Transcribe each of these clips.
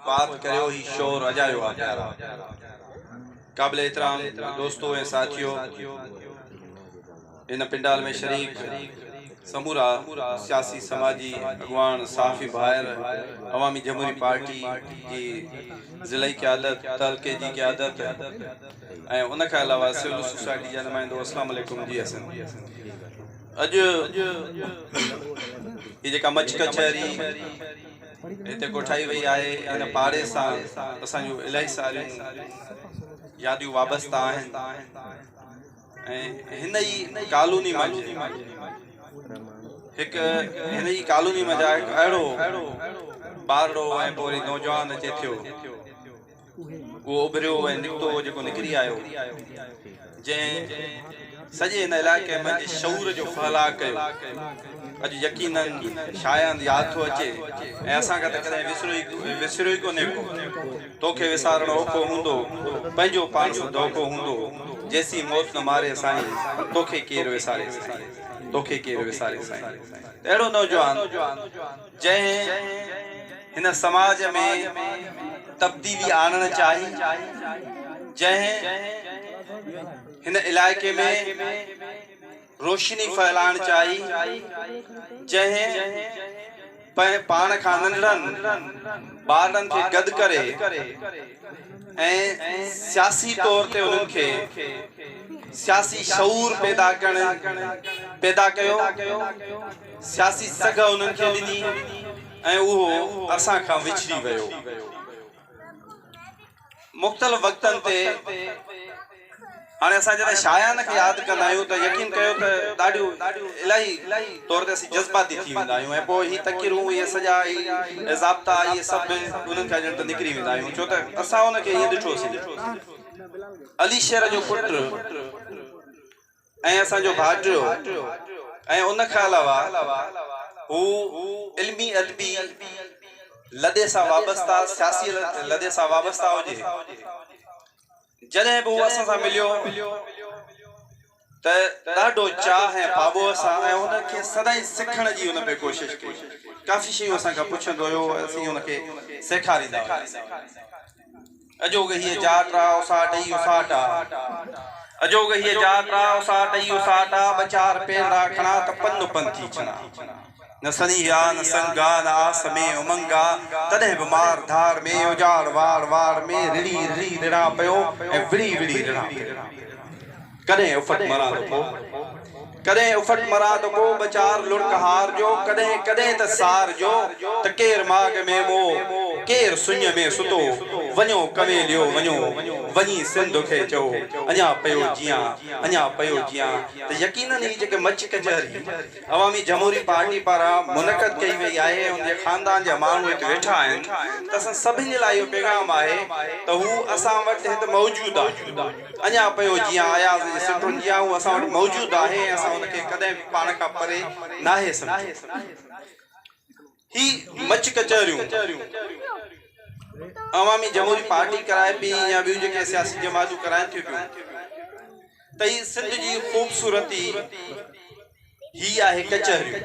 बात करो ही शोर अजायो आ प्यारा। काबिल एहतराम दोस्तों ए साथियों, इन पिंडाल में शरीक समूरा सियासी समाजी अगवान साफ़ी भायर अवामी जमहूरी पार्टी की ज़िले क़यादत तलके की क़यादत ऐं उन खां अलावा सिविल सोसाइटी जा नुमाइंदो अस्सलाम वालेकुम जी हसन। अॼु ये जेका मच कचहरी हिते कोठाई वई आहे इन पाड़े सां असांजो इलाही सारियूं यादियूं वाबस्ता आहिनि ऐं हिन ई कॉलोनी मंझि हिकु हिन ई कॉलोनी मंझि हिकु अहिड़ो ॿारड़ो ऐं पोइ वरी नौजवान अचे थियो उहो उभरियो ऐं निकितो जेको निकिरी आयो जंहिं सॼे हिन इलाइक़े मंझि शऊर जो फहिलाउ कयो। अॼु यकीनन शायद यादि थो अचे ऐं असांखे त कॾहिं विसरियो ई कोन्हे को। तोखे विसारणो औखो हूंदो पंहिंजो पाण सां धोखो हूंदो जेसी मौत न मारे साईं तोखे केरु विसारे साईं तोखे केरु विसारे साईं। अहिड़ो नौजवान जंहिं हिन समाज में तब्दीली आणणु चाही, जंहिं हिन इलाइक़े में रोशनी फैलाइणु चाही, जंहिं पाण खां नंढड़नि ॿारनि खे गॾु करे ऐं सियासी तौर ते उन्हनि खे सियासी शऊर पैदा कयो, सियासी सघ उन्हनि खे ॾिनी ऐं उहो असां खां विछड़ी वियो। मुख़्तलिफ़ वक़्तनि ते हाणे असां जॾहिं शायान खे यादि कंदा आहियूं त यकीन कयो त ॾाढियूं इलाही तौर ते असीं जज़्बाती थी वेंदा आहियूं ऐं पोइ हीअ तकिरूं इहे सॼा ज़ाब्ता इहे सभु उन्हनि खां ॼण त निकिरी वेंदा आहियूं छो त असां उनखे ईअं ॾिठोसीं। अली शेर जो पुटु ऐं असांजो भाइटियो ऐं उन खां अलावा हू इल्मी अदबी लदे सां वाबस्ता सियासी लदे सां वाबस्ता हुजे, जॾहिं बि उहो असां सां मिलियो त ॾाढो चाह ऐं पाबो सां ऐं हुनखे सदाईं सिखण जी हुन में कोशिशि कई। काफ़ी शयूं असांखां पुछंदो हुयो, असीं हुनखे सेखारींदा हुआसीं। अजोग हीअ जात रा उसाट ई उसाटा, अजोग हीअ जात रा उसाट ई उसाटा, बचार पेड़ा खणा त पन पंथी छणा। न सनीहा न संगा न आस में उमंगा, तॾहिं बि मार धार में उजाड़ वार वार में रिड़ी रिड़ी रिड़ा पियो ऐं विड़ी विड़ी रिड़ा पियो। कॾहिं उफट मरा थो पोइ, कॾहिं उफट मरा थो पोइ बचार लुड़क हार जो, कॾहिं कॾहिं त सार जो त केर माग में मो केर सुञ में सुतो, वञो कवेलियो वञो वञी सिंध खे चओ अञा पियो जियां अञा पियो जियां। त यकीनन ही जेके मच कचहरी अवामी जमहूरी पार्टी पारां मुनक़द कई वई आहे, उनजे ख़ानदान जा माण्हू हिते वेठा आहिनि त असां सभिनी लाइ इहो पैगाम आहे त हू असां वटि हिते मौजूदु आहे। अञा पियो जियां अयाज़ जी सिटुनि जियां हू असां वटि मौजूदु आहे, असां हुनखे कॾहिं बि पाण खां परे नाहे सम्झो। ही मच कचहरियूं अवामी जमहूरी पार्टी कराए पई या ॿियूं जेके सियासी जमातूं कराइनि थियूं पियूं त ही सिंध जी ख़ूबसूरती ही आहे कचहरियूं।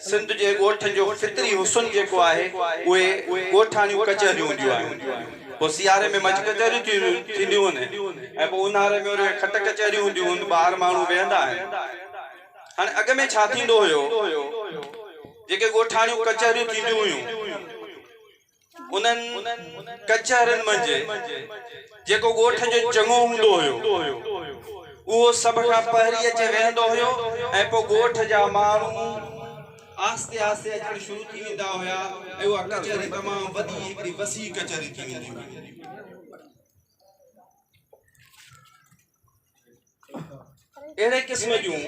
सिंध जे ॻोठ जो फितरी हुस्न जेको आहे उहे ॻोठाणियूं कचहरियूं हूंदियूं आहिनि। पोइ सियारे में मच कचहरियूं थींदियूं आहिनि ऐं पोइ ऊन्हारे में वरी खट कचहरियूं हूंदियूं आहिनि, ॿाहिरि माण्हू वेहंदा आहिनि। हाणे अॻ में छा थींदो हुयो, जेके ॻोठाणियूं कचहरियूं थींदियूं हुयूं उन्हनि कचहरियुनि मंझि जेको ॻोठ जो चङो हूंदो हुयो उहो सभ खां पहिरीं अची वेहंदो हुयो ऐं पोइ ॻोठ जा माण्हू आस्ते आस्ते अचणु शुरू थी वेंदा हुया ऐं उहा कचहरी तमामु वॾी हिकिड़ी वसी कचहरी थी वेंदी हुई। अहिड़े क़िस्म जूं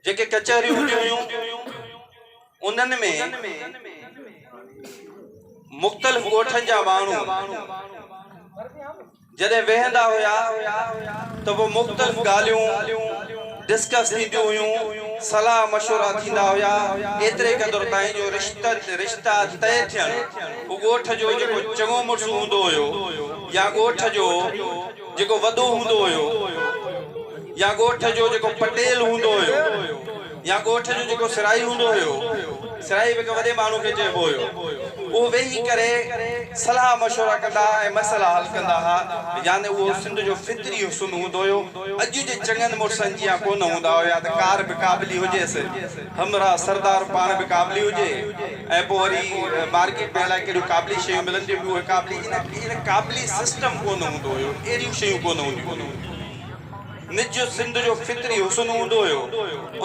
जेके कचहरियूं हूंदियूं हुयूं उन्हनि में मुख़्तलिफ़ ॻोठनि जा माण्हू जॾहिं वेहंदा हुया त पोइ मुख़्तलिफ़ ॻाल्हियूं डिस्कस थींदियूं हुयूं, सलाह मशवरा थींदा हुया। एतिरे क़दुरु ताईं जो रिश्ता तय थियणु उहो ॻोठ जो जेको चङो मुड़ुसु हूंदो हुयो या ॻोठ जो जेको वॾो हूंदो हुयो या ॻोठ जो जेको पटेल हूंदो हुयो या ॻोठ जो जेको सिराई हूंदो हुयो, सिराई बि वॾे माण्हू खे चइबो हुयो उहो वेही करे सलाह मशवरा कंदा ऐं मसइला हल कंदा हुआ यानी उहो सिंध जो फितरी हुस्न हूंदो हुयो अॼु जे चङनि मुड़सनि जीअं कोन हूंदा हुया त कार बि क़ाबिली हुजेसि हमरा सरदार पाण बि क़ाबिली हुजे ऐं पोइ वरी मार्केट में अलाए कहिड़ियूं क़ाबिली शयूं मिलंदियूं बि उहे क़ाबिली इन क़ाबिली सिस्टम कोन हूंदो हुयो अहिड़ियूं शयूं कोन हूंदियूं निज सिंध जो फितरी हुस्न हूंदो हुयो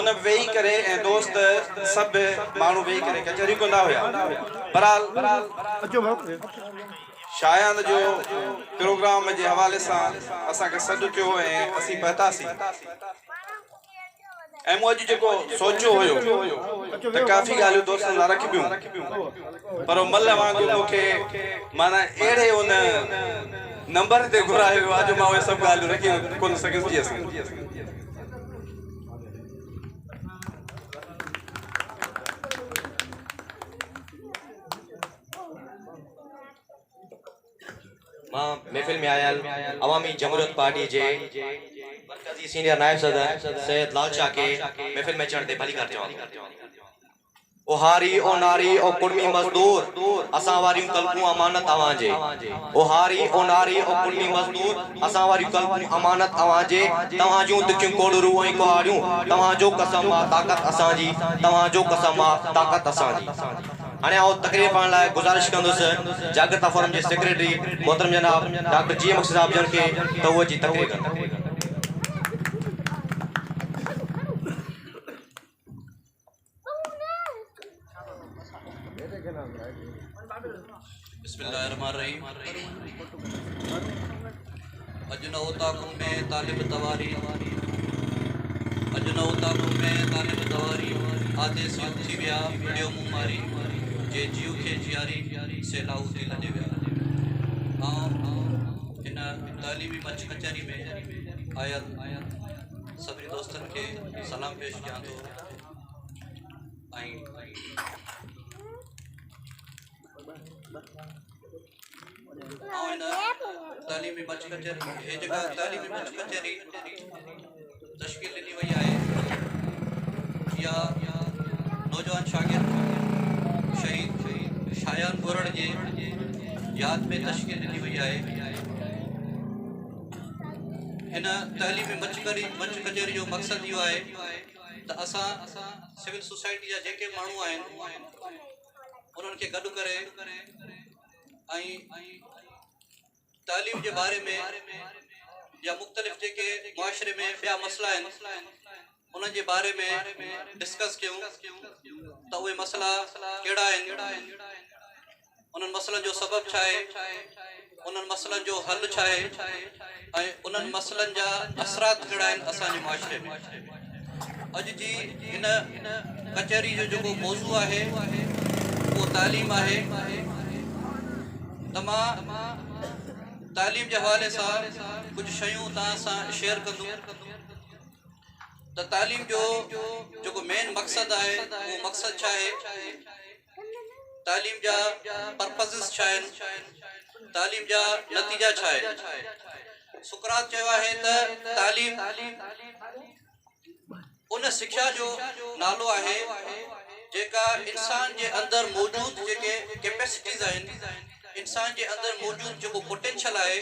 उन वेही करे ऐं दोस्त सभु माण्हू वेही करे कचहरियूं कंदा हुया बहरहाल शायान जो प्रोग्राम जे हवाले सां असांखे सॾु कयो ऐं असीं पहुतासीं ऐं मूं अॼु जेको सोचियो हुयो त काफ़ी ॻाल्हियूं दोस्तनि लाइ रखबियूं पर मल वांगुरु मूंखे माना अहिड़े उन नंबर ते घुरायो वियो आहे जो मां उहे सभु ॻाल्हियूं रखी कोन सघियुसि मां महफ़िल में आयल अवामी जमहूरियत पार्टी जे मरकज़ी सीनियर नायब सदर सैयद लाल शाह के महफ़िल में चढ़ते भली कर चवां ओ हारी ओ नारी ओ कुर्मी मजदूर असां वारियूं कल्पूं अमानत अवांजे ओ हारी ओ नारी ओ कुर्मी मजदूर असां वारियूं कल्पूं अमानत अवांजे तव्हां जूं तिखियूं कोडरू ऐं कुहाड़ियूं तव्हां जो कसम आ ताकत असांजी तव्हां जो कसम आ ताकत असांजी हाणे आओ तकरीर पाण लाइ गुज़ारिश कंदुसि जागृता फोरम जे सेक्रेटरी मोहतरम जनाब डॉक्टर जी मक्सद साहब जन के त उहो जी तकरीर कनि बिस्मिल्लाहिर्रहमानिर्रहीम अजनौ ताकुम में तालिब तवारी अजनौ ताकुम में तालिब तवारी आते सियुग थी विया वीडियो मुमारी जे जीव खे जियारी से लाहू ते लॾे विया इन तालीमी मंच कचहरी में आयल सभी दोस्तन के सलाम पेश कयां थो ऐं तालीमी मंच कचहरी हे जगह तालीमी मंच कचहरी तश्कील ॾिनी वई आहे या नौजवान शागिर्द शहीद शायान गोरड़ जे याद में तश्कील ॾिनी वई आहे हिन तालीमी मंच कचहरी जो मक़सदु इहो आहे त असां सिविल सोसाइटी जा जेके माण्हू आहिनि उन्हनि खे गॾु करे ऐं तालीम के बारे में या मुख्तलिफ जेके मुआशरे में ॿिया मसला आहिनि उन्हनि जे बारे में डिस्कस कयूं त उहे मसला कहिड़ा आहिनि उन्हनि मसलनि जो सबब छा आहे उन्हनि मसलनि जो हल छा आहे ऐं उन्हनि मसलनि जा असरात कहिड़ा आहिनि असांजे मुआशरे में अॼु जी हिन कचहरी जो जेको मौज़ू आहे उहो तालीम आहे त मां तालीम के हवाले से कुछ शयूं तव्हां सां शेयर कंदुमि त तालीम जो जो मेन मकसद है वो मकसद छा है तालीम जा पर्पसेस छा आहिनि तालीम जा नतीजा छा है सुकरात चयो आहे त तालीम उन शिक्षा जो नालो आहे जेका इंसान के अंदर मौजूद जेके कैपेसिटीज़ आहिनि इंसान के अंदर मौजूद जो पोटेंशियल है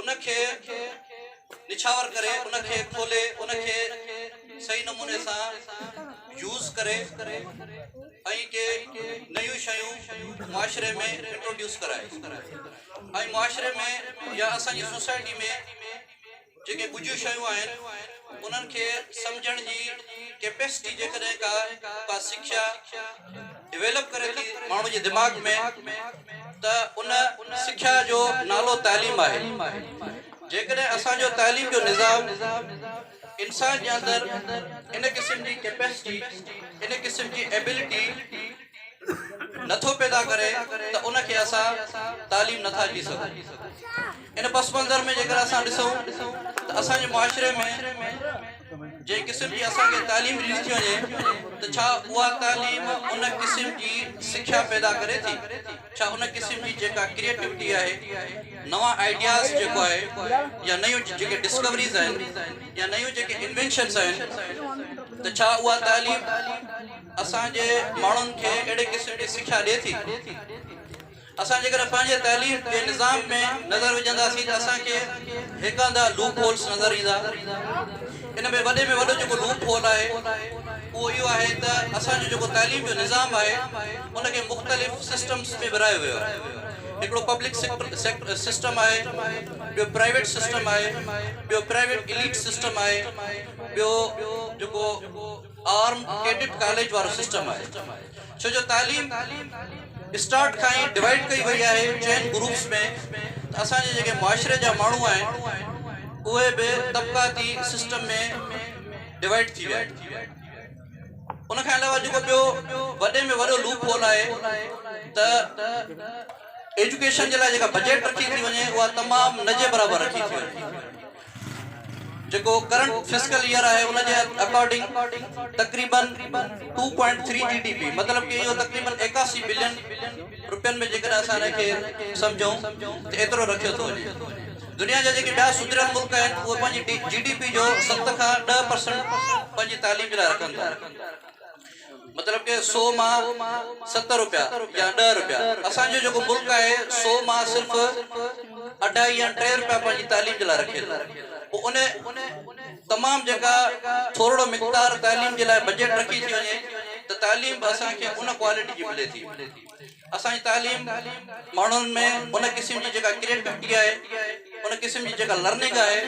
उनके निछावर करे उनके खोले उनके सही नमूने से यूज करे ऐं के नयूं शयूं मुआशरे में इंट्रोड्यूस कराए ऐं मुआशरे में या असांजी सोसाइटी में जेके कुझु शयूं आहिनि उन्हनि खे सम्झण जी कैपेसिटी जेकॾहिं का शिक्षा डेवलप करे थी माण्हू जे दिमाग़ में त उन शिक्षा जो नालो तालीम आहे जेकॾहिं असांजो तालीम जो निज़ाम इंसान जे अंदर इन क़िस्म जी कैपेसिटी इन क़िस्म जी एबिलिटी नथो पैदा करे त उनखे असां तालीम नथा ॾेई सघूं इन पस मंज़र में जेकर असां ॾिसूं त असांजे मुआशरे में जे क़िस्म की असांखे तालीम ॾिनी थी वञे त छा उहा तालीम उन क़िस्म जी शिक्षा पैदा करे थी छा उन क़िस्म जी जेका क्रिएटिविटी आहे नवा आइडियाज़ जेको आहे या नयूं जेके डिस्कवरीज़ आहिनि या नयूं जेके इन्वेंशन्स आहिनि त छा उहा तालीम असांजे माण्हुनि खे अहिड़े क़िस्म जी सिख्या ॾिए थी? असां जेकर पंहिंजे तालीम जे निज़ाम में नज़र विझंदासीं त असांखे हिकंदा लूप होल्स नज़र ईंदा। इन में वॾे जेको लूप होल आहे उहो इहो आहे त असांजो जेको तालीम जो निज़ाम आहे उनखे मुख़्तलिफ़ सिस्टम्स में विरायो वियो आहे। हिकिड़ो पब्लिक सेक्टर सिस्टम आहे, ॿियो प्राइवेट सिस्टम आहे, ॿियो प्राइवेट इलीट सिस्टम आहे, ॿियो जेको आर्म कैडेट कॉलेज वारो सिस्टम आहे। छो जो तालीम स्टार्ट खां ई डिवाइड कई वई आहे चइनि ग्रुप्स में। असांजे जेके मुआशरे जा माण्हू आहिनि उहे बि तबक़ाती सिस्टम में डिवाइड थी विया आहिनि। उनखां अलावा जेको ॿियो वॾे में वॾो लूप होल आहे त एजुकेशन जे लाइ जेका बजट रखी थी वञे उहा तमामु न जे बराबरि रखी थी वञे। जेको करंट फिस्कल ईयर आहे उनजे अकॉर्डिंग तक़रीबन 2.3 GDP मतिलब कि इहो तक़रीबन 81 बिलियन रुपयनि में जेकर असां हिनखे सम्झूं त एतिरो रखियो थो वञे। दुनिया जा जेके ॿिया सुधरियल मुल्क आहिनि उहे पंहिंजी GDP जो 7 खां 10% पंहिंजी तालीम जे लाइ रखनि था। मतलब कि 100 मां 70 रुपया या 10 रुपया। असांजो जेको मुल्क आहे 100 मां सिर्फ़ 2.5 या 3 रुपया पंहिंजी तालीम जे लाइ रखे थो। उन तमाम जेका थोरो मिक़दार तालीम जे लाइ बजट रखी थी वञे त तालीम असांखे उन क्वालिटी जी मिले थी। असांजी तालीम माण्हुनि में उन क़िस्म जी जेका क्रिएटिविटी आहे, उन क़िस्म जी जेका लर्निंग आहे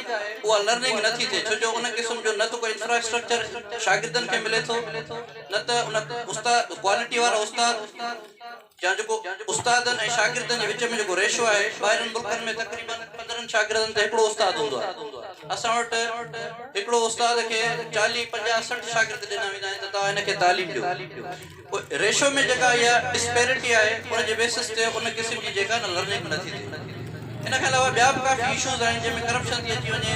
उहा लर्निंग नथी थिए। छो जो उन क़िस्म जो न त कोई इंफ्रास्ट्रक्चर शागिर्दनि खे मिले थो, न त उन उस्ताद क्वालिटी वारा उस्ताद या जेको उस्तादनि ऐं शागिर्दनि जे विच में जेको रेशो आहे ॿाहिरनि मुल्कनि में तक़रीबन 15 शागिर्दनि ते हिकिड़ो उस्ताद हूंदो आहे। असां वटि हिकिड़ो उस्ताद खे 40, 50, 60 शागिर्द ॾिना वेंदा आहिनि त तव्हां हिनखे तालीम ॾियो। रेशो में जेका इहा डिस्पेरिटी आहे उनजे बेसिस ते उन क़िस्म जी जेका न लर्निंग नथी थिए। इन खां अलावा ॿिया बि काफ़ी इशूज़ आहिनि जंहिंमें करप्शन थी अची वञे,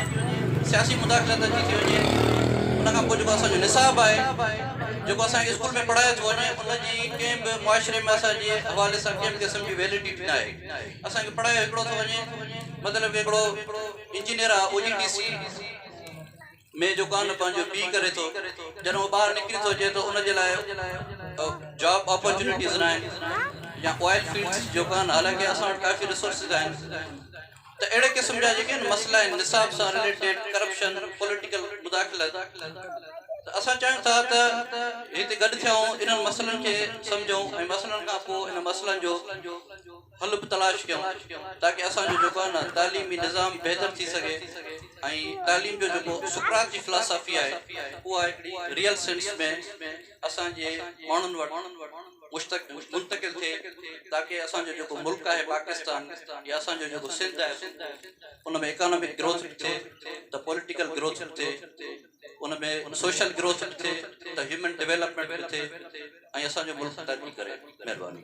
सियासी मुदाख़लत अची थी वञे। उनखां पोइ जेको असांजो निसाब आहे जेको असांखे स्कूल में पढ़ायो थो वञे उनजी कंहिं बि मुआशरे में असांजे हवाले सां कंहिं बि क़िस्म जी वैलिडिटी न आहे। असांखे पढ़ायो हिकिड़ो थो वञे, मतिलबु हिकिड़ो इंजीनियर आहे OGTC में जेको आहे न पंहिंजो पी करे थो, जॾहिं उहो ॿाहिरि निकिरी थो अचे त उनजे लाइ जॉब अपॉर्चुनिटीज़ न आहिनि या ऑयल फील्ड्स जेको आहे न, हालांकि असां वटि काफ़ी रिसोर्सिस आहिनि। त अहिड़े क़िस्म जा जेके मसइला आहिनि निसाब सां रिलेटेड, करप्शन, पॉलिटिकल मुदाख़लत, त असां चाहियूं था त हिते गॾु थियूं, इन्हनि मसइलनि खे सम्झूं ऐं मसइलनि खां पोइ इन मसइलनि जो हल बि तलाश कयूं ताकि असांजो जेको आहे न तालीमी निज़ाम बहितर थी सघे ऐं तालीम जो जेको सुकरात जी फिलासफ़ी आहे उहा हिकिड़ी रियल सेंस में असांजे माण्हुनि वटि मुंतकिल थिए ताकि असांजो जेको मुल्क आहे पाकिस्तान या असांजो जेको सिंध आहे उन में इकोनॉमिक ग्रोथ बि थिए, त पॉलिटिकल ग्रोथ बि थिए, उन में सोशल ग्रोथ बि थिए, त ह्यूमन डेवलपमेंट बि थिए ऐं असांजो मुल्क तरक़ी करे। महिरबानी।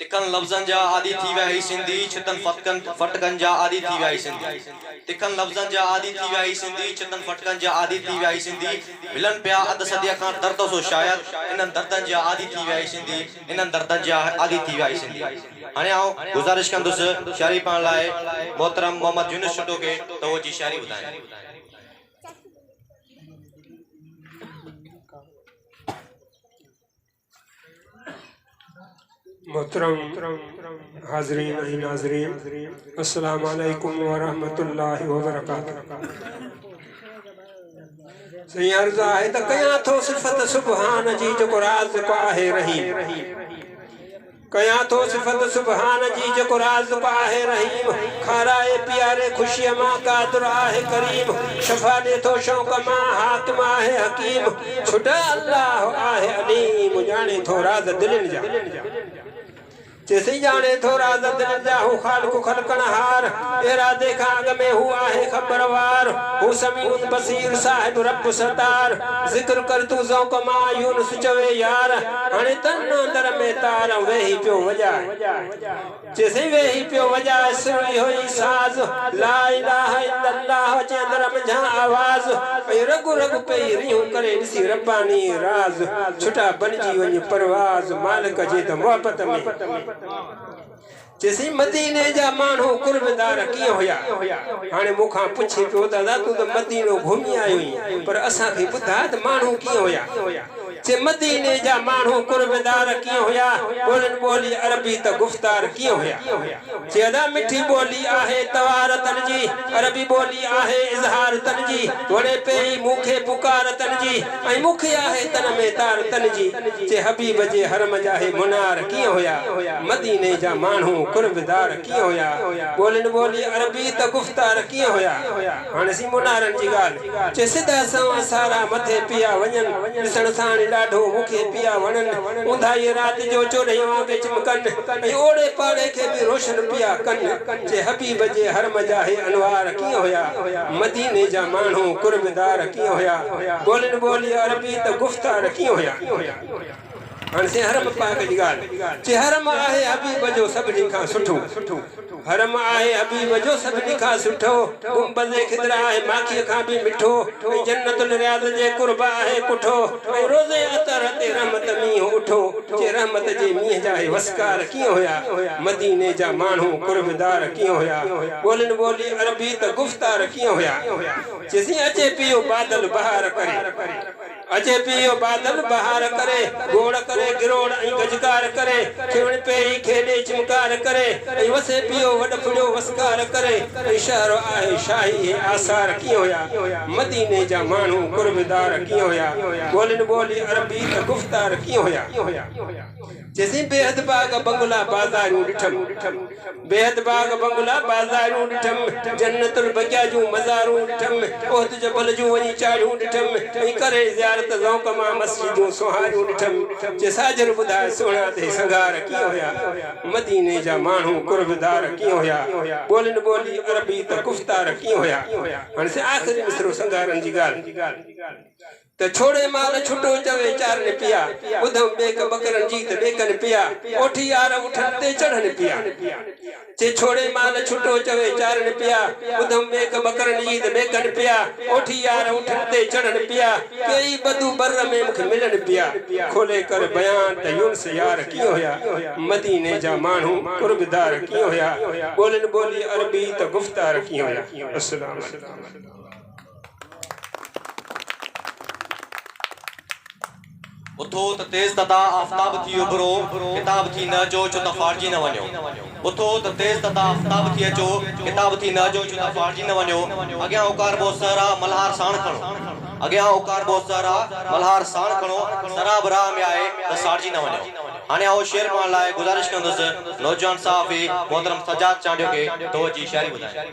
तिखन लफ़्ज़नि जा आदि थी विया ही सिंधी, छितन फटकनि जा आदि थी विया ही सिंधी। तिखन लफ़्ज़नि जा आदि थी विया ही सिंधी, छितन फटकनि जा आदि थी विया ही सिंधी। मिलन पिया अध सदीअ खां दर्द सो शायद, इन्हनि दर्दनि जा आदि थी विया ही सिंधी, इन्हनि दर्दनि जा आदि थी विया ही सिंधी। हाणे आउं गुज़ारिश कंदुसि शायरी पढ़ण लाइ मोहतरम मोहम्मद यूनुस छुटो खे त उहो जी शायरी ॿुधाइनि। मोहतरम हाज़रीन और नाज़रीन, अस्सलामु अलैकुम व रहमतुल्लाहि व बरकातुहू। सही अर्ज़ आहे त कयां थो सिफ़त सुबहान जी जेको राज़ को आहे रहीम, कयां थो सिफ़त सुबहान जी जेको राज़ को आहे रहीम। खाराए प्यारे खुशी मां कादर आहे करीम, शफ़ा दे थो शौक़ मां हाकिम आहे हकीम। छुटा अल्लाह आहे अलीम, जाने थो राज़ दिलनि जा, जैसे जाने थो राज़ दिलनि जा, हू ख़ालिक़ु ख़लक़नहार। एरा देखा अॻ में हू आहे ख़बरवार, हू समीउन बसीर साहिब रब सतार। ज़िक्र कर तू ज़ौक़ मां यूनुस चवे यार, हाणे तन अंदर में तार वेही पियो वॼाए, जैसे वेही पियो वॼाए सुरी हुई साज़। ला इलाहा इल्लल्लाह जे अंदर मंझां आवाज़, ऐं रगु रगु पई रियूं करे ॾिसी रब्बानी राज़। छुटा बणिजी वञ परवाज़ मालिक जे त मोहबत में, चेसी मदीने जा माण्हू कुर्बदार कीअं हुया हाणे मूंखां पुछे पियो दादा तूं त मदीनो घुमी आयो आहीं पर असांखे ॿुधा त माण्हू कीअं हुया चे मदीने जा माण्हू कुर्बदार कीअं हुया ॿोलियुनि ॿोली अरबी त गुफ़्तार कीअं हुया चे अदा मिठी ॿोली आहे तवार तन जी अरबी ॿोली आहे इज़हार तन जी वणे पेई मूंखे पुकार तन जी ऐं मूंखे आहे तन में तार तन जी चे हबीब जे हरम जा हे मुनार कीअं हुया मदीने जा माण्हू कुर्बदार कीअं हुया ॿोलियुनि ॿोली अरबी त गुफ़्तार कीअं हुया हाणे सी मुनारनि जी ॻाल्हि चे सिधा सवा सारा मथे पिया वञनि ॾिसण सां ॾाढो मूंखे पिया वणनि ऊंधाई राति जो चोॾहिं आगे चिमकनि ऐं ओड़े पाड़े खे बि रोशन पिया कनि जे हबीब जे हरम जा हे अनवार कीअं हुया मदीने जा माण्हू कुर्बदार कीअं हुया ॿोलियुनि ॿोली अरबी त गुफ़्तार कीअं हुया हाणे से हरम पाक जी ॻाल्हि चे हरम आहे हबीब जो सभिनी खां सुठो हरम आहे हबीब जो सभिनी खां सुठो गुंबद खिदरा आहे माखीअ खां बि मिठो ऐं जन्नतुल रियाद जे कुर्ब आहे कुठो ऐं रोज़े अतर ते रहमत मींहुं उठो चे रहमत जे मींहं जा हे वसकार कीअं हुया मदीने जा माण्हू कुर्बदार कीअं हुया ॿोलियुनि ॿोली अरबी त गुफ़्तार कीअं हुया चेसी अचे पियो बादल बहार करे अचे पियो बादल बहार करे गोड़ करे गिरोड़ ऐं गजकार करे खिवण पेई खेॾे चिमकार करे ऐं वसे पियो वॾ फुलियो वसकार करे ऐं शहर आहे शाही हे आसार कीअं हुया मदीने जा माण्हू कुर्बदार कीअं हुया ॿोलियुनि ॿोली अरबी त गुफ़्तार कीअं हुया चेसी बेहद बाग बंगला बाज़ारूं ॾिठमि बेहद बाग बंगला बाज़ारूं ॾिठमि जन्नतुल बगिया जूं मज़ारूं ॾिठमि ओहद जबल जूं वञी चाढ़ियूं ॾिठमि ऐं करे ज़ियारत ज़ौक़ मां मस्जिदूं सुहारियूं ॾिठमि चे साजर ॿुधाए सोना ते संगार कीअं हुया मदीने जा माण्हू कुर्बदार कीअं हुया ॿोलियुनि ॿोली अरबी त गुफ़्तार कीअं हुया हाणे से आख़िरी मिसरो संगारनि जी ॻाल्हि त छोड़े माल छुटो चवे चारनि पिया ॿुधम ॿेक बकरनि जी त ॿेकनि पिया ओठी यार उठनि ते चढ़नि पिया चे छोड़े माल छुटो चवे चारनि पिया ॿुधम ॿेक बकरनि जी त ॿेकनि पिया ओठी यार उठनि ते चढ़नि पिया कई बदू बर में मूंखे मिलनि पिया खोले कर बयान त यूंस यार कीअं हुया मदीने जा माण्हू कुर्बदार कीअं हुया ॿोलियुनि ॿोली अरबी त गुफ़्तार कीअं हुया अस्सलाम वालेकुम उथो त तेज़ तदा आफ़ताब थी उभरो किताब थी न जो छो त फारजी न वञो उथो त तेज़ तदा आफ़ताब थी अचो किताब थी न जो छो त फारजी न वञो अॻियां उकार बो सरा मल्हार साण खणो अॻियां उकार बो सरा मल्हार साण खणो शराब राह में आहे त साड़जी न वञो हाणे आओ शेर पाण लाइ गुज़ारिश कंदुसि नौजवान साहबी मोहतरम सजाद चांडियो खे तो जी शायरी ॿुधाए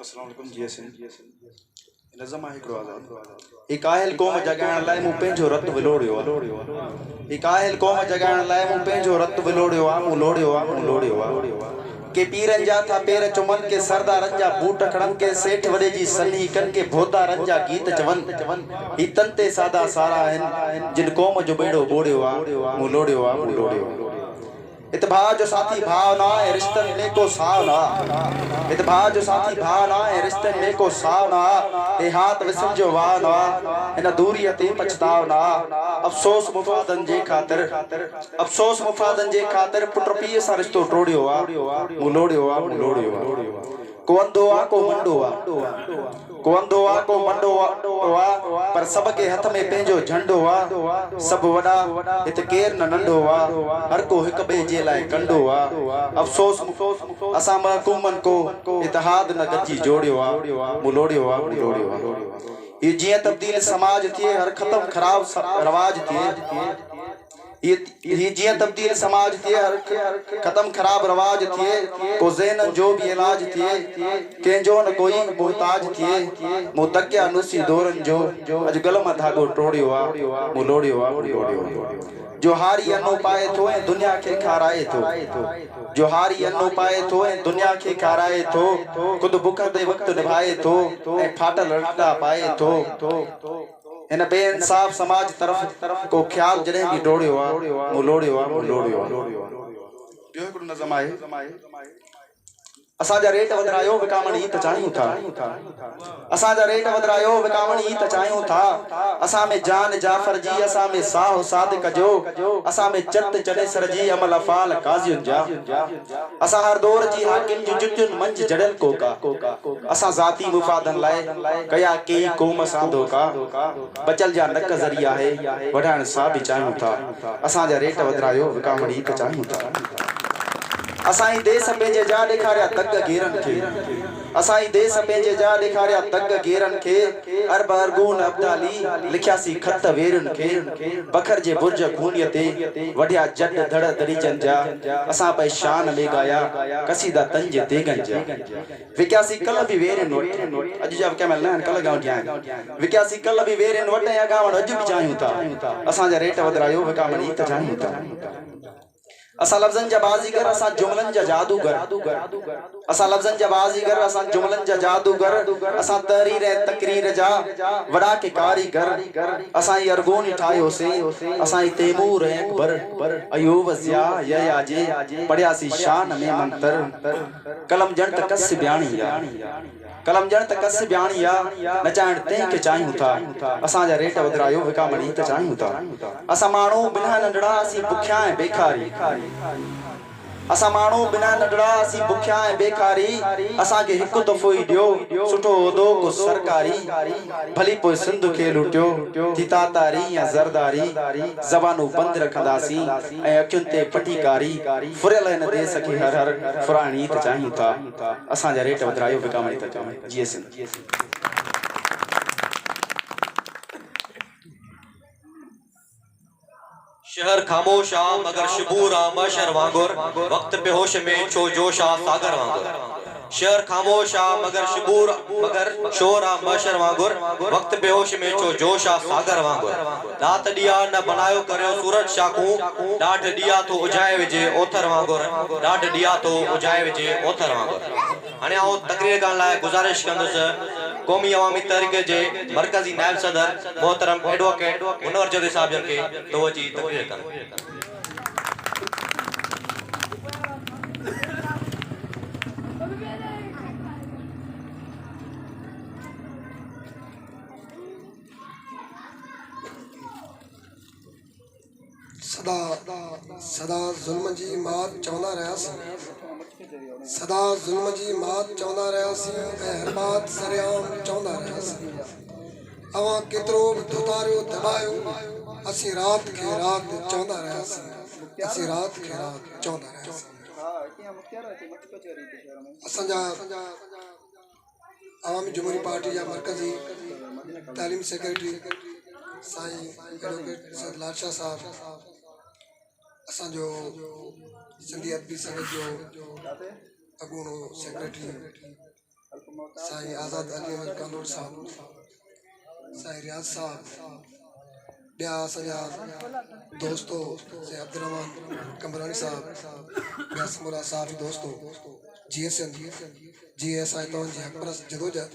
अस्सलाम वालेकुम जी असन नज़म आहे हिकिड़ो आज़ाद ही काहिल क़ौम जगाइण लाइ मूं पंहिंजो रत विलोड़ियो आहे ही काहिल क़ौम जगाइण लाइ मूं पंहिंजो रत विलोड़ियो आहे मूं लोड़ियो आहे के पीरनि जा था पेर चुमनि के सरदारनि जा बूट खणनि के सेठ वॾे जी सली कनि के भोदारनि जा गीत चवनि ही तन ते सादा सारा आहिनि जिन क़ौम जो बेड़ो ॿोड़ियो आहे मूं लोड़ियो आहे इतभा जो साथी भाव ना है रिश्तन में को साव ना इतभा जो साथी भाव ना है रिश्तन में को साव ना ए हाथ विसम जो वाव ना इन दूरी ते पछताव ना अफसोस मुफादन जे खातिर पुट पीउ सां रिश्तो टोड़ियो आ मूं लोड़ियो आ को अंधो आ को मंडो आ को मंडो आ पर सब के हथ में पंहिंजो झंडो आ सब वॾा हिते केर न नंढो आ हर को हिक ॿिए जे लाइ कंडो आ अफसोस असां महकूमन को इतिहाद न गॾिजी जोड़ियो आ मूं लोड़ियो आ ये जीअं तब्दील समाज थिए हर ख़तम ख़राब रवाज थिए ये जिया तब्दील समाज थिए हर खत्म खराब रवाज थिए को ज़हन जो भी इलाज थिए कंहिंजो न कोई मोहताज थिए मूं तकिया नुसी दौरन जो अॼुकल्ह मां धागो टोड़ियो आहे मूं लोड़ियो आहे जो हारी अनो पाए थो ऐं दुनिया खे खाराए थो जो हारी अनो पाए थो ऐं दुनिया खे खाराए थो ख़ुदि बुख ते वक़्तु निभाए थो ऐं फाटल रटा पाए थो इन बेइंसाफ समाज तरफ को ख्याल जॾहिं बि डोड़ियो आहे मूं लोड़ियो आहे ॿियो हिकिड़ो नज़म आहे असांजा रेट वधायो विकामण ई त चाहियूं था असांजा रेट वधायो विकामण ई त चाहियूं था असां में जान जाफर जी असां में साह सादिक जो असां में चत चढ़े सर जी अमल अफाल काज़ियुन जा असां हर दौर जी हाकिम जी जुटियुन मंझ जड़ल कोका असां ज़ाती मुफादन लाए कया कई क़ौम सां धोखा बचल जा नक ज़रिया है वधाइण सां बि चाहियूं था असांजा रेट वधायो विकामण ई त चाहियूं था असाई देश पंहिंजे जा ॾेखारिया तक घेरन खे असाई देश पंहिंजे जा ॾेखारिया तक घेरन खे अरब अरगून अब्दाली लिखियासी खत वेरन खे बखर जे बुर्ज खूनीअ ते वढिया जट धड़ दरीजन जा असां पे शान में गाया कसीदा तंज तेगन जा विकियासी कल बि वेरन वट अॼु जा कंहिं महिल कल गाउं ॾियां विकियासी कल बि वेरन वट या गावण अॼु बि चाहियूं था असांजा रेट वधायो विकामण ई त चाहियूं था असा लफ्ज़न जा बाज़ीगर असा जुमलन जा जादूगर असा लफ्ज़न जा बाज़ीगर असा जुमलन जा जादूगर असा तहरीर तकरीर जा वड़ा के कारीगर असा ई अरगोनी ठायो से असा ई तैमूर अकबर अयूब ज़िया या जे पढ़ियासी शान में मंतर कलम जन तक कस बयानी या कलम जन तक कस बयानी या नचाइण ते के चाहियूं था असा जा रेट वधायो विकामणी त चाहियूं था असा माण्हू बिना नंढड़ा असी बुखिया ऐं बेकारी असा माण्हू बिना नंढड़ा असी बुखिया ऐं बेकारी असा के हिकु दफ़ो ई ॾियो सुठो उहदो को सरकारी भली पोइ सिंध खे लुटियो थी तातारी या ज़रदारी ज़बानूं बंदि रखंदासीं ऐं अखियुनि ते पटीकारी फुरियल हिन देश खे हर हर फुराणी त चाहियूं था असांजा रेट वधायो विकामणी त चाहियूं जीअं सिंध शहर खामोश आ मगर शबूर आ मशर वांगुर वक्त बेहोश में छो जोश आ सागर वांगुर शहर खामोश आ मगर शबूर मगर शोर आ मशर वांगुर वक्त बेहोश में छो जोश आ सागर वांगुर रात दिया न बनायो करियो सूरज शाकू डाढ दिया तो उजाए विजे ओथर वांगुर डाढ दिया तो उजाए विजे ओथर वांगुर हाणे आऊं तकरीर करण लाइ गुज़ारिश कंदुसि क़ौमी अवामी तहरीक जे मरकज़ी नायब सदर मोहतरम एडवोकेट मुनव्वर जदी साहब जन के तो जी तकरीर कनि सदा सदा ज़ुल्म जी मात चवंदा रहियासीं सदा ज़ुल्म जी मात चवंदा रहियासीं ऐं हर बात सरेआम चवंदा रहियासीं अवां केतिरो बि धुतारियो दॿायो असीं राति खे राति चवंदा रहियासीं असीं राति खे राति चवंदा रहियासीं असांजा अवामी जमहूरी पार्टी जा मरकज़ी तालीम सेक्रेटरी साईं एडवोकेट सैयद लाडशाह साहब असांजो सिंधी अदबी संघ जो अॻूणो सेक्रेटरी साईं आज़ाद अली अहमद कानूर साहब साईं रियाज़ साहब ॿिया असांजा दोस्तो साईं अब्दुर्रहमान कमरानी साहब ॿिया समूरा साहब दोस्तो GSN जी असांजे तव्हांजी हक़परस्त जदोजहद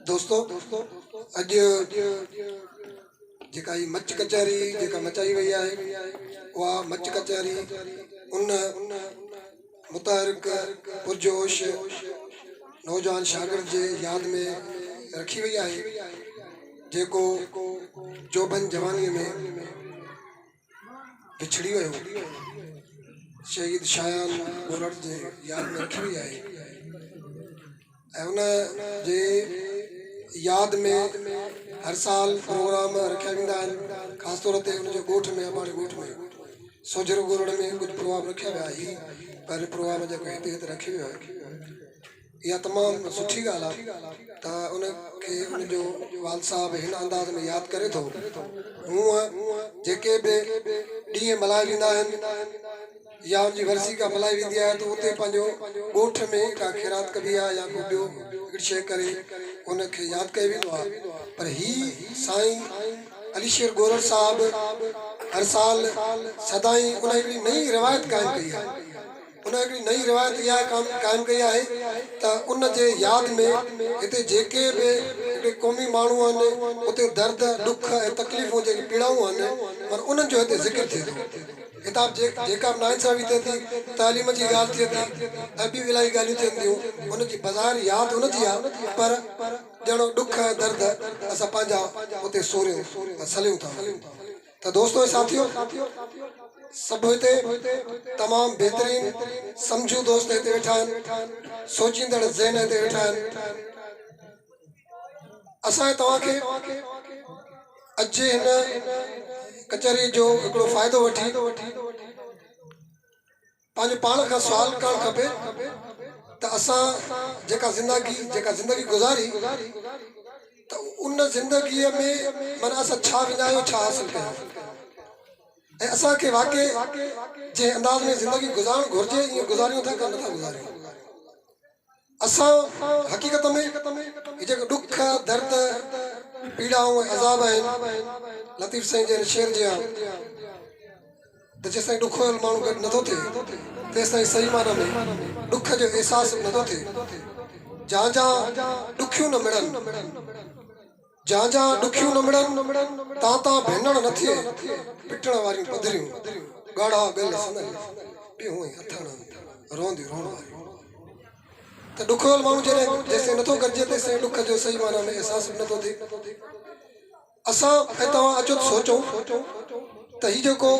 दोस्तो अॼु जेका ही मच कचहरी जेका मचाई वही है वह मच कचहरी उन मुतहरिक पुरजोश नौजवान शागिर्द जे याद में रखी वही है जेको जोबन जवानी में बिछड़ी वो शहीद शायान गोरड़ जे याद में रखी वही है उन जे याद में हर साल प्रोग्राम रखा वेंदा आहिनि ख़ासि तौर ते उनजे ॻोठ में अबाणी ॻोठ में सोजर गोरड़ में कुछ प्रोग्राम रखा विया ही पर प्रोग्राम जेको हिते रखी वियो आहे इहा तमामु सुठी ॻाल्हि आहे त उनखे उनजो वाल साहब हिन अंदाज़ में यादि करे थो हूअं जेके बि ॾींहं मल्हाए वेंदा आहिनि या उनजी वर्सी का मल्हाई वेंदी आहे त उते पंहिंजो ॻोठ में का ख़ैरात कबी आहे या को ॿियो हिकिड़ी शइ करे उनखे यादि कयो वेंदो आहे पर ही साईं अलीशेर गोरड़ साहब हर साल सदाई उन हिकिड़ी नई रिवायत क़ाइमु कई आहे उन हिकिड़ी नई रिवायत इहा क़ाइमु कई आहे त उन जे यादि में हिते जेके बि हिकिड़े क़ौमी माण्हू आहिनि उते दर्द ॾुख ऐं तकलीफ़ूं जेके पीड़ाऊं आहिनि पर उन्हनि जो हिते ज़िक्र थिए थो किताब जेका नाइंसाफ़ी थिए थी तालीम जी ॻाल्हि थिए थी ऐं ॿियूं इलाही ॻाल्हियूं थियनि थियूं उनजी बाज़ार यादि उनजी आहे पर ॼणो ॾुख दर्द असां पंहिंजा उते सोरियूं सलियूं था त दोस्तों ऐं साथियों सभु हिते तमामु बहितरीन सम्झू दोस्त हिते वेठा आहिनि सोचींदड़ ज़हन हिते वेठा आहिनि असां तव्हांखे अॼु हिन कचहरी जो हिकिड़ो फ़ाइदो वठी पंहिंजे पाण खां सुवाल करणु खपे त असां जेका ज़िंदगी गुज़ारी त उन ज़िंदगीअ में माना असां छा विञायो छा हासिलु कयो ऐं असांखे वाक़ई जंहिं अंदाज़ में ज़िंदगी गुज़ारणु घुरिजे ईअं गुज़ारियूं था कोन नथा गुज़ारियूं असां हक़ीक़त में हीअ जेको ॾुख दर्द पीड़ाऊं ऐं अज़ाब आहिनि लतीफ़ साईं जन शेर जी त जेसिताईं ॾुख वारो माण्हू गॾु नथो थिए तेसिताईं सही माना में ॾुख जो अहसासु नथो थिए जहाँ ॾुखियूं न मिलनि जहाँ ॾुखियूं न मिलनि तां भेनण न थिए पिटण वारियूं पधरियूं ॻाढ़ा गल ॿियूं हथण रोंदियूं रोअण वारियूं त ॾुख वारो माण्हू जॾहिं जेसिताईं नथो गॾिजे तेसिताईं ॾुख जो सही माना में अहसासु नथो थिए असां ऐं तव्हां अचो सोचो त हीउ जेको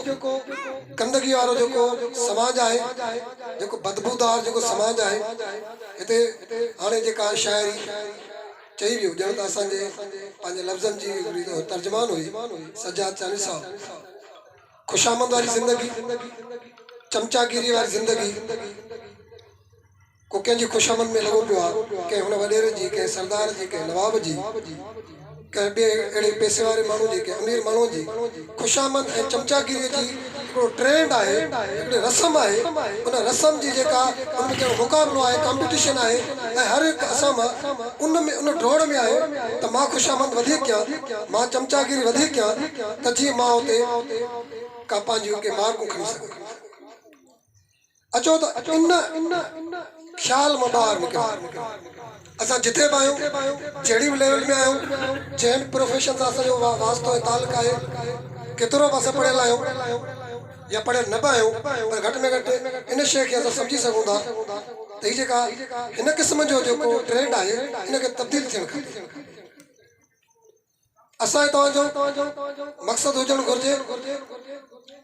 गंदगी वारो जेको समाज आहे जेको बदबूदार जेको समाज आहे हिते हाणे जेका शाइरी चई वियो ॼण त असांजे पंहिंजे लफ़्ज़नि जी हिकिड़ी तर्जुमान हुई सजाद चांदी साहब ख़ुशामंद वारी ज़िंदगी चमचागिरी वारी ज़िंदगी को कंहिंजी ख़ुशामंद में लॻो पियो आहे कंहिं हुन वॾेरे जी कंहिं सरदार जी कंहिं नवाब जी कंहिं ॿिए अहिड़े पैसे वारे माण्हू जी कंहिं अमीर माण्हू जी ख़ुशामंद ऐं चमचागिरीअ जी हिकिड़ो ट्रेंड आहे हिकिड़ी रस्म आहे उन रस्म जी जेका उनमें कहिड़ो मुक़ाबिलो आहे कॉम्पिटिशन आहे ऐं हर हिकु असां मां उन डोड़ में आहे त मां ख़ुशामंद वधीक कयां मां चमचागिरी वधीक कयां त जीअं मां उते का पंहिंजियूं के मार्कूं खणी सघां अचो त इन ख़्याल मां ॿाहिरि निकिरो असां जिथे बि आहियूं जहिड़ी बि लेवल में आहियूं जंहिं बि प्रोफेशन सां असांजो वास्तो ऐं तालुक आहे केतिरो बि असां पढ़ियल आहियूं या पढ़ियल न बि आहियूं पर घटि में घटि इन शइ खे असां सम्झी सघूं था त हीअ जेका हिन क़िस्म जो जेको ट्रेंड आहे हिनखे तब्दील थियणु खपे असां तव्हांजो मक़सदु हुजणु घुरिजे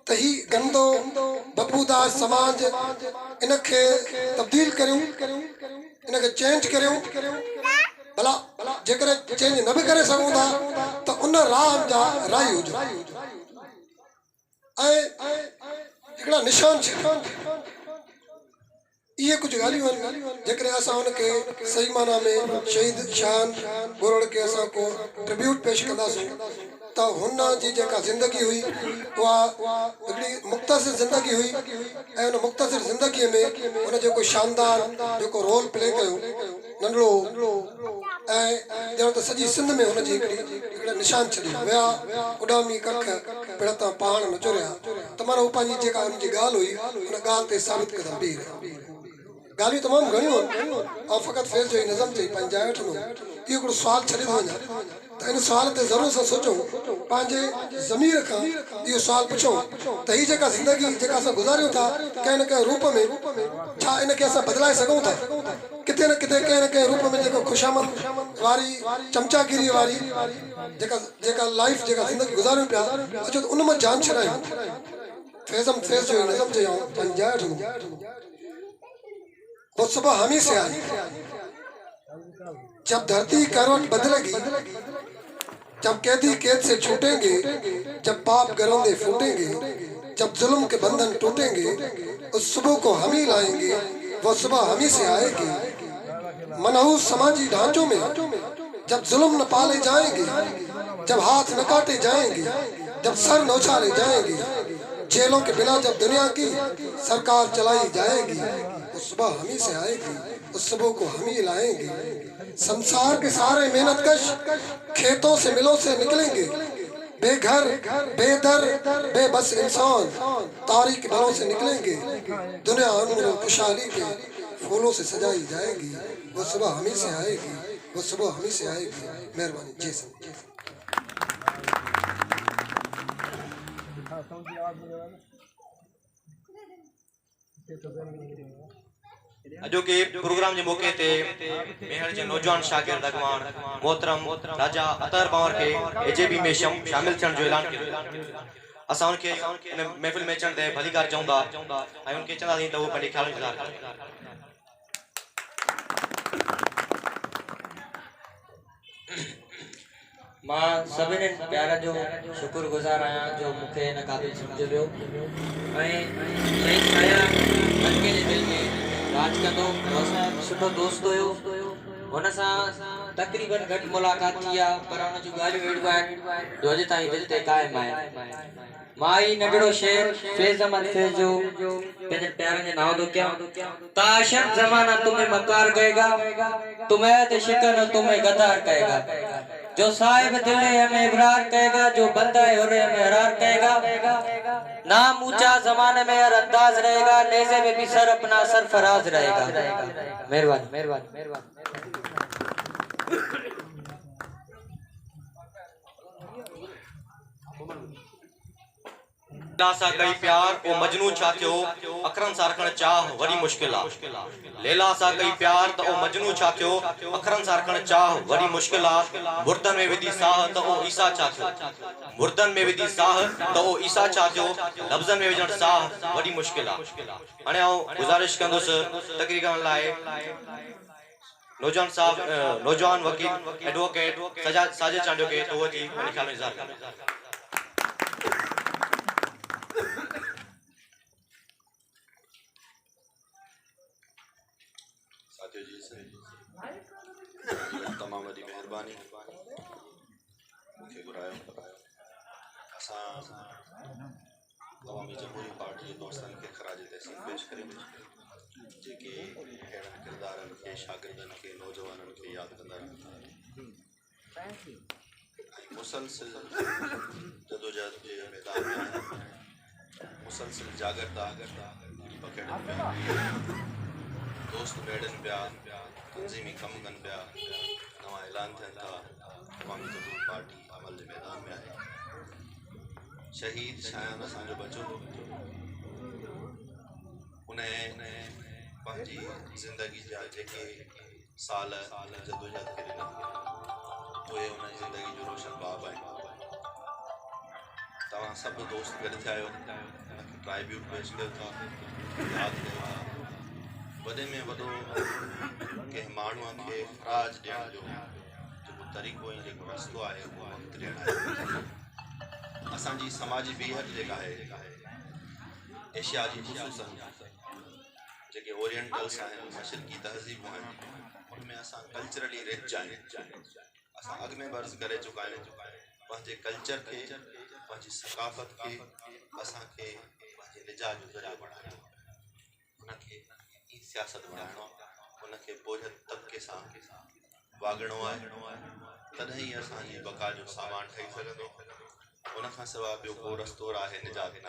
त ही गंदो बदबूदार समाज इनखे तब्दील करियूं इनखे चेंज करियूं भला जेकर चेंज न बि करे सघूं था त उन राह जा राही हुजूं ऐं हिकिड़ा निशान इहे कुझु ॻाल्हियूं आहिनि जेकॾहिं असां हुनखे सही माना में शहीद शान गोरड़ खे असां को ट्रिब्यूट पेश कंदासीं त हुन जी जेका ज़िंदगी हुई उहा हिकिड़ी मुख़्तसिर ज़िंदगी हुई ऐं हुन मुख़्तसिर ज़िंदगीअ में हुन जेको शानदार जेको रोल प्ले कयो नंढड़ो ऐं ॼण त सॼी सिंध में हुनजी हिकिड़ा निशान छॾियो विया उॾामी कख पिण तां पहाड़ न चुरिया त माना हू पंहिंजी जेका हुनजी ॻाल्हि हुई हुन ॻाल्हि ते साबित कंदा बीह रहिया ॻाल्हियूं तमामु घणियूं आहिनि ऐं फ़क़ति फैज़ जो ई नज़म चई पंहिंजा वठंदो इहो हिकिड़ो सुवालु छॾे थो वञा त इन सुवाल ते ज़रूरु सां सोचूं पंहिंजे ज़मीर खां इहो सुवालु पुछूं त हीअ जेका ज़िंदगी जेका असां गुज़ारियूं था कंहिं न कंहिं रूप में छा इनखे असां बदिलाए सघूं था किथे न किथे कंहिं न कंहिं रूप में जेको ख़ुशामंद वारी चमचागिरी वारी जेका लाइफ जेका ज़िंदगी गुज़ारियूं पिया अचो त उन मां जान छॾायूं फैज़ जो ई नज़म चई पंहिंजा वठंदो वो सुबह हम ही से आई जब धरती करवट बदलेगी जब कैदी कैद से छूटेंगे जब पाप गरौंदे फूटेंगे जब जुल्म के बंधन टूटेंगे उस सुबह को हम ही लाएंगे वो सुबह हम ही से आएगी मनहूस समाजी ढांचों में जब जुल्म न पाले जाएंगे जब हाथ न काटे जाएंगे जब सर न उछाले जाएंगे जेलों के बिना जब दुनिया की सरकार चलाई जाएगी उस सुबह हम ही से आएगी उस सुबह को हम ही लाएंगे संसार के सारे मेहनतकश खेतों से मिलों से निकलेंगे बेघर बेदर बेबस इंसान तारीख बलों से निकलेंगे दुनिया अनूर खुशहाली के फूलों से सजाई जाएगी वो सुबह हम ही से आएगी वो सुबह हम ही से आएगी मेहरबानी जी सर अजो के प्रोग्राम जे मौके ते मेहर जे नौजवान शागिर्द अगवान मोहतरम राजा अतर पवार के एजेबी में शामिल थियण जो ऐलान कयो असां उनके इन महफिल में अचण ते भलीकार चवंदा ऐं उनके चवंदासीं त उहो पंहिंजे ख़्याल इंतज़ार कनि। मां सभिनी प्यारनि जो शुक्रगुज़ार आहियां जो मूंखे हिन क़ाबिल सम्झो वियो ऐं छाया हल्के जे दिलि में राज कंदो। असांजो सुठो दोस्त हुयो, हुन सां तक़रीबन घटि मुलाक़ात थी आहे पर हुन जूं ॻाल्हियूं अहिड़ियूं आहिनि जो अॼु ताईं दिलि ते क़ाइमु आहिनि। मां ही नंढड़ो शेर फैज़ अहमद फैज़ जो पंहिंजे प्यारनि जे नाव थो कयां। ताशर ज़माना तुम्हें मकार कहेगा, तुम्हें ते शिकन तुम्हें गद्दार कहेगा, जो साहिब दिले हमें इबरार कहेगा, जो बंदा है हुर्रे हमें हरार कहेगा। नाम ऊंचा जमाने में हर अंदाज रहेगा, नेज़े में भी सर अपना सरफराज रहेगा। मेहरबानी मेहरबानी मेहरबानी। लैला सां कई प्यार ओ मजनू छा थियो, अखरनि सां रखण चाह वॾी मुश्किल आहे। लैला सां कई प्यार त ओ मजनू छा थियो, अखरनि सां रखण चाह वॾी मुश्किल आहे। मुर्दनि में विधी साह त ओ ईसा छा थियो, मुर्दनि में विधी साह त ओ ईसा छा थियो, लफ़्ज़नि में विझण साह वॾी मुश्किल आहे। हाणे आउं गुज़ारिश कंदुसि तक़रीर करण लाइ नौजवान साहब नौजवान वकील एडवोकेट साजिद चांडियो के तो वो जी अपने ख्याल में इज़हार करें। साथियों जी से तमाम वॾी महिरबानी मूंखे घुरायो असां अवामी जमहूरी पार्टी जे दोस्तनि खे ख़राज तहसीन पेश करियूं जेके अहिड़नि किरदारनि खे शागिर्दनि खे नौजवाननि खे यादि कंदा रहंदा ऐं मुसलसिल जदोजहद जे मैदान में मुसलसिल जागरदा पकड़नि पिया, दोस्त बेड़नि पिया, तंज़ीमी कम कनि पिया, नवां ऐलान थियनि था। अवामी जमहूरी पार्टी अमल जे मैदान में आहे। शहीद शायान असांजो बचो उन पंहिंजी ज़िंदगी जा जेके साल जदोजहद खे ॾिना उहे उन जी ज़िंदगी जो रोशन बाब आहिनि। तव्हां सभु दोस्त गॾु थिया आहियो, उनखे ट्राइब्यूट पेश कयो था, यादि कयो था। वॾे में वॾो कंहिं माण्हूअ खे ख़राज ॾियण जो जेको तरीक़ो ऐं जेको रस्तो आहे उहो वक़्तु ॾियणु आहे। असांजी समाजी बीहत जेका आहे एशिया जी ख़ुसूसन जेके ओरिएंटल्स आहिनि, मशरिक़ी तहज़ीबूं आहिनि, उनमें असां कल्चरली रिच आहियूं। असां अॻु में बर्ज़ करे चुका आहियूं। पंहिंजे कल्चर खे पंहिंजी सक़ाफ़त खे असांखे पंहिंजे निजात जो ज़रियो बणाइणो, उनखे सियासत बणाइणो, उनखे बोझत तबिके सां वाॻिणो आहे, तॾहिं ई असांजी बका जो सामान ठही सघंदो। उनखां सवाइ ॿियो को रस्तो आहे निजात न आहे।